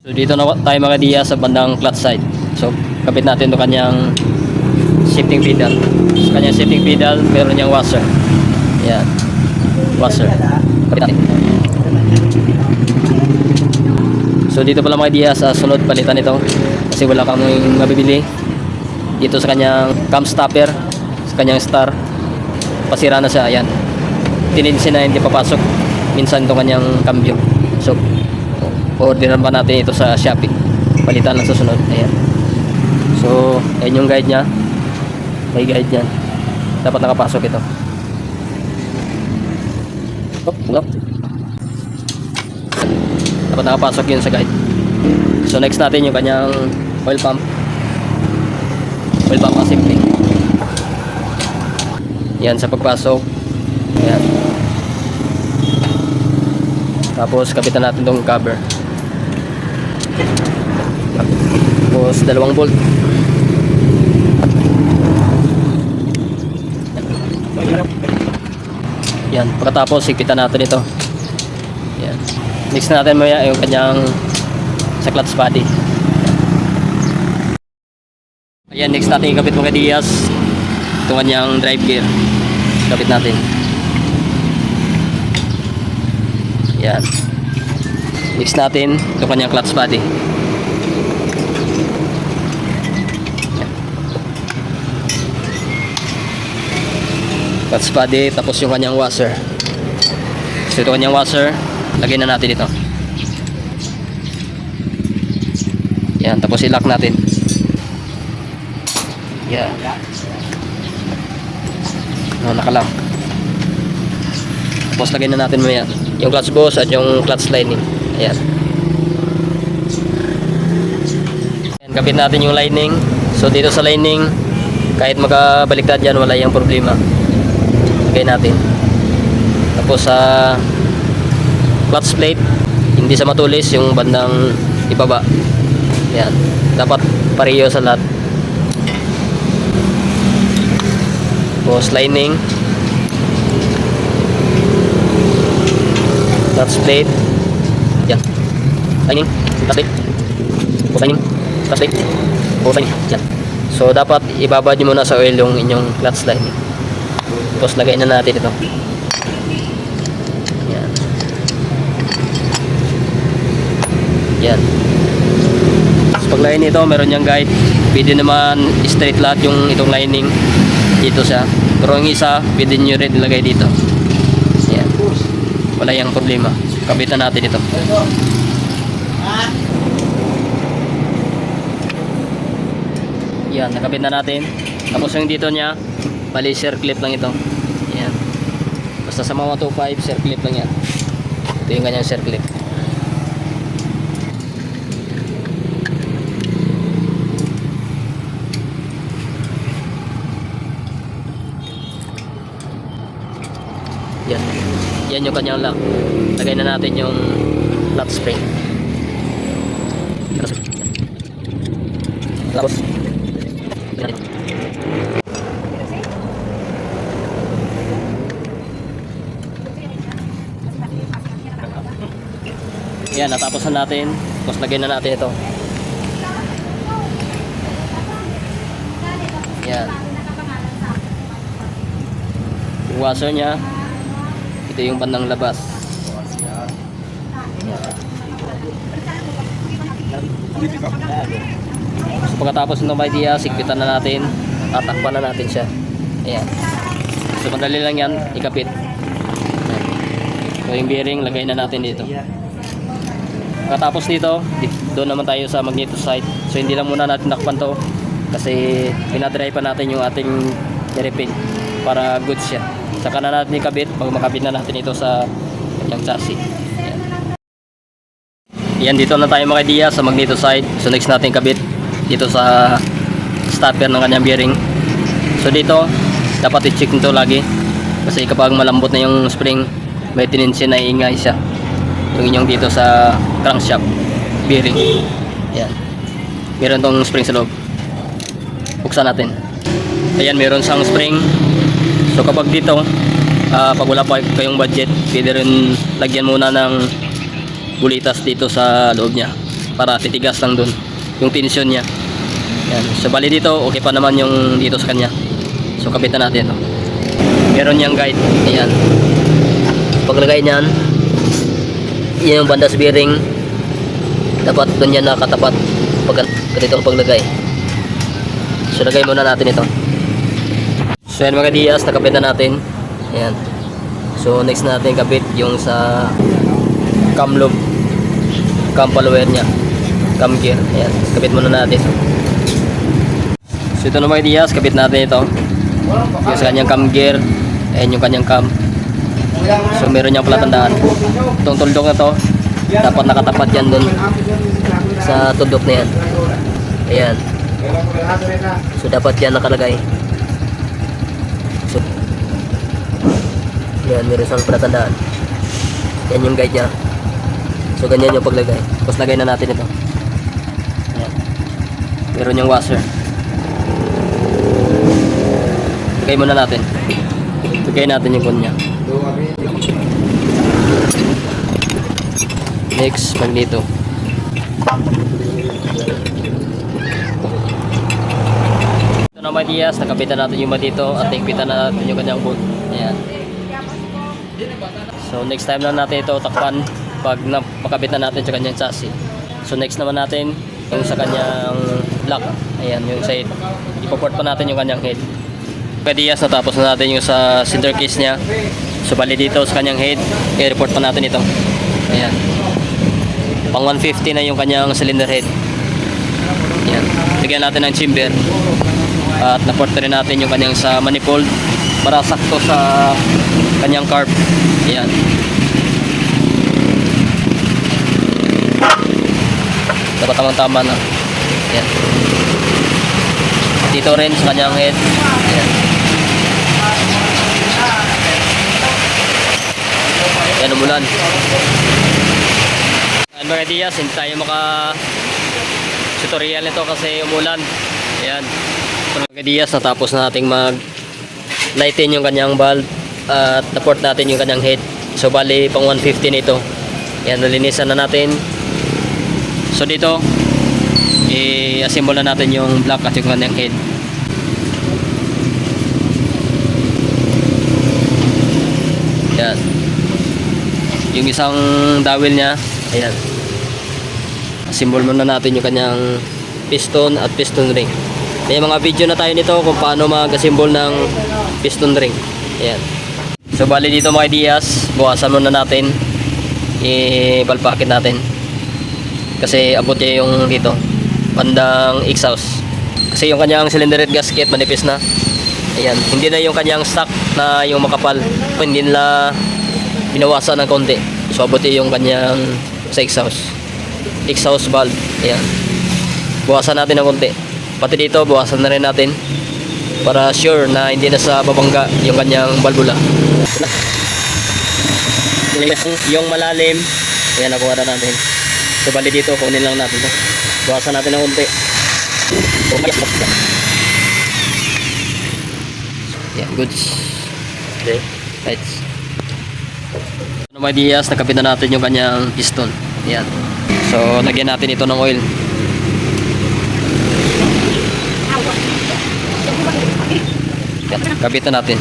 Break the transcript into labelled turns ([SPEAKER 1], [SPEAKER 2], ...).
[SPEAKER 1] So dito na tayo mga diya sa bandang clutch side. So kapit natin 'tong kanyang shifting pedal. Sa kanyang shifting pedal, meron niyang washer. Yan. Washer. Kapit natin. So dito pala mga diya sa sunod palitan ito kasi wala kang mabibili. Dito sa kanyang cam stopper, sa kanyang star, pasira na siya. Ayan. Tinensin na hindi papasok. Minsan itong kanyang cambio. So orderan pa natin ito sa Shopee. Palitan lang sa sunod. Ayan. So, ayan yung guide niya. May guide niyan. Dapat nakapasok ito. Oh, no. Dapat nakapasok yun sa guide. So, next natin yung kanyang oil pump. Oil pump assembly. Yan sa pagpasok. Ayan. Tapos, kapitan natin itong cover. Tapos dalawang bolt. Yan, pagkatapos higpitan natin ito. Yan. Next natin maya yung kanyang sa clutch body. Ayan, next natin ikapit mga Diaz itong kanyang drive gear. Kapit natin. Yan. Next natin itong kanyang clutch body. Clutch body, tapos yung kanyang washer. So ito kanyang washer, lagay na natin ito. Yan, tapos i-lock natin. Yan. Nakalock. Tapos lagay na natin maya yung clutch boss at yung clutch lining. Ayan. Ayan, kapit natin yung lining. So dito sa lining, kahit magkabaliktad yan, wala yung problema. Lagay natin. Tapos sa clutch plate, hindi sa matulis yung bandang ibaba. Yan. Dapat pareho sa lahat. Tapos lining, clutch plate. Yan. Lining, clutch plate. Tapos lining, clutch plate. Tapos lining. Yan. So dapat ibabad nyo muna sa oil yung inyong clutch lining. Tapos lagay na natin ito. Yan. Yan. Tapos pag line nito, meron niyang guide. Pwede naman straight lahat yung itong lining. Dito siya. Pero yung isa, pwede nyo rin ilagay dito. Yan. Wala yung problema. Kabitan natin ito. Yan, nakabit na natin. Tapos yung dito niya, bali share clip lang ito. Yan. Basta sa mga 2.5 share clip lang yan. Ito yung kanyang share clip. Yan. Yan yung kanyang lock. Lagay na natin yung lock spring. Tapos yan, natapos na natin. Tapos lagyan na natin ito. Yan. Yung washer nya, ito yung bandang labas. So, pagkatapos ng idea, sigpitan na natin. Tatakpan na natin siya. Ayan. So madali lang yan, ikapit. Ayan. So yung bearing, lagay na natin dito. Pagkatapos dito, doon naman tayo sa magneto side. So hindi lang muna natin nakpan to kasi pinadry pa natin yung ating repaint para good siya. Saka na natin ikabit pag makabit na natin ito sa kanyang chassis. Ayan. Yan, dito na tayo mga idea sa magneto side. So next natin kabit dito sa stopper ng kanyang bearing. So dito dapat i-check nito lagi kasi kapag malambot na yung spring, may tendency na iingay siya. Yung inyong dito sa crankshaft bearing. Ayan. Meron tong spring sa loob. Buksan natin. Ayan, meron sang spring. So kapag dito pag wala pa kayong budget, pwede rin lagyan muna ng bulitas dito sa loob niya para titigas lang dun yung tension niya. Yan. So bali dito, okay pa naman yung dito sa kanya. So kapitan natin ito. Meron niyang guide. Ayan. Paglagay niyan, yan yung bandas bearing. Dapat doon yan nakatapat pag ganitong paglagay. So lagay muna natin ito. So yan mga Diaz, nakapit na natin. Ayan. So next natin kapit yung sa cam loop, cam follower nya, cam gear. Ayan, kapit muna natin. So ito na mga Diaz, kapit natin ito. Yung sa kanyang cam gear, ayan yung kanyang cam. So meron niyang palatandaan. Itong tuldok na to, dapat nakatapat yan dun sa tuldok na yan. Ayan. So dapat yan nakalagay. So yan, meron siyang palatandaan. Yan yung guide nya. So ganyan yung paglagay. Tapos lagay na natin ito. Ayan. Meron yung washer. Lagay muna natin. Lagay natin yung kunya. Next, magneto. Ito na mga Diaz, nakapitan natin yung matito at higpitan na natin yung kanyang bolt. Ayan. So next time na natin ito takpan pag makabit na natin sa kanyang chassis. So next naman natin yung sa kanyang block. Ayan, yung sa head. Ipoport pa natin yung kanyang head. Pwede Diaz, natapos na natin yung sa center case niya. So bali dito sa kanyang head, i-report pa natin ito. Ayan. Pang 150 na yung kanyang cylinder head. Ayan. Lagyan natin ng chamber. At naport rin natin yung kanyang sa manifold para sakto sa kanyang carb. Ayan. Dapat tamang-tama na. Ayan. Dito rin sa kanyang head. Ayan. Ayan, umulan. Ayan mga Diaz, hindi tayo tutorial nito kasi umulan. Ayan. So, mga Diaz, natapos na nating lighten yung kanyang valve at naport natin yung kanyang head. So bali pang 150 nito. Ayan, nalinisan na natin. So dito i-assemble na natin yung block at yung kanyang head. Ayan. Yung isang dowel nya, ayan. Assemble muna natin yung kanyang piston at piston ring. May mga video na tayo nito kung paano mag-assemble ng piston ring. Ayan. So bali dito mga Diaz, bukasan muna natin. I-balpakin natin. Kasi abot niya yung dito, bandang exhaust. Kasi yung kanyang cylinder head gasket manipis na. Ayan, hindi na yung kanyang stock na yung makapal. Hindi nila binawasan ng konti. So abot niya yung kanyang sa exhaust valve. Ayan. Buwasan natin ng konti. Pati dito, buwasan na rin natin para sure na hindi na sa babangga yung kanyang valvula. Yung malalim, ayan, nakuha na natin. So bali dito, kunin lang natin ito. Buwasan natin ng konti. Ayan, goods. Okay, right. So mga Diaz, nakapit na natin yung kanyang piston. Ayan. So lagyan natin ito ng oil. Kapitan natin.